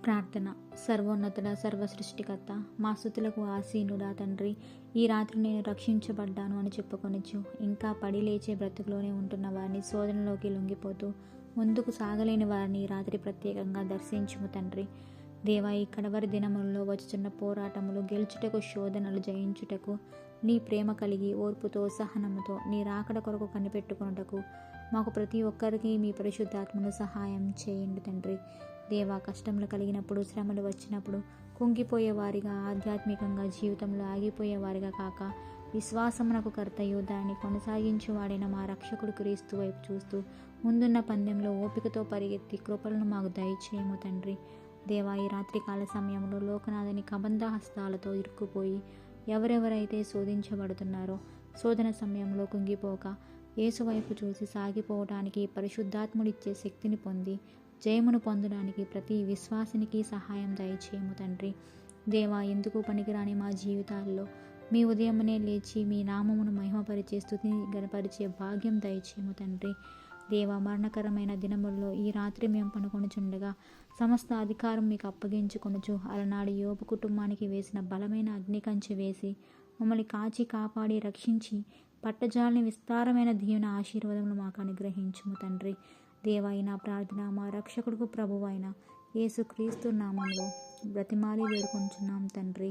ప్రార్థన. సర్వోన్నతుడ, సర్వసృష్టికర్త, మా స్తుతులకు ఆసీనుడా తండ్రి, ఈ రాత్రి నేను రక్షించబడ్డాను అని చెప్పుకొనిచ్చు ఇంకా పడి లేచే బ్రతుకులోనే ఉంటున్న వారిని, శోధనలోకి లొంగిపోతూ ముందుకు సాగలేని వారిని ఈ రాత్రి ప్రత్యేకంగా దర్శించుము తండ్రి. దేవా, ఈ కడవరి దినములలో వచ్చుచున్న పోరాటములు గెలుచుటకు, శోధనలు జయించుటకు నీ ప్రేమ కలిగి ఓర్పుతో, సహనముతో నీ రాకడ కొరకు కనిపెట్టుకొనుటకు మాకు ప్రతి ఒక్కరికి మీ పరిశుద్ధాత్మను సహాయం చేయండి తండ్రి. దేవా, కష్టములు కలిగినప్పుడు, శ్రమలు వచ్చినప్పుడు కుంగిపోయేవారిగా, ఆధ్యాత్మికంగా జీవితంలో ఆగిపోయేవారిగా కాక విశ్వాసమునకు కర్తయు దాన్ని కొనసాగించువాడైన మా రక్షకుడు క్రీస్తు వైపు చూస్తూ ముందున్న పందెంలో ఓపికతో పరిగెత్తి కృపలను మాకు దయచేయము తండ్రి. దేవా, ఈ రాత్రికాల సమయంలో లోకనాథని కబంధ హస్తాలతో ఇరుక్కుపోయి ఎవరెవరైతే శోధించబడుతున్నారో, శోధన సమయంలో కుంగిపోక యేసు వైపు చూసి సాగిపోవటానికి పరిశుద్ధాత్ముడిచ్చే శక్తిని పొంది జయమును పొందడానికి ప్రతి విశ్వాసినికి సహాయం దయచేయము తండ్రి. దేవా, ఎందుకు పనికిరాని మా జీవితాల్లో మీ ఉదయమునే లేచి మీ నామమును మహిమపరిచే, స్తుతిని గణపరిచే భాగ్యం దయచేయము తండ్రి. దేవ, మరణకరమైన దినముల్లో ఈ రాత్రి మేము పనుకొనుచుండగా సమస్త అధికారం మీకు అప్పగించుకొనుచు అలనాడు యోబు కుటుంబానికి వేసిన బలమైన అగ్నికంచె వేసి మమ్మల్ని కాచి కాపాడి రక్షించి పట్టజాలని విస్తారమైన దీవెన ఆశీర్వాదములు మాకు అనుగ్రహించుము తండ్రి. దేవా, ఈ నా ప్రార్థన మా రక్షకుడుకు ప్రభువైన యేసు క్రీస్తు నామంలో బ్రతిమాలి వేడుకొంచున్నాం తండ్రి.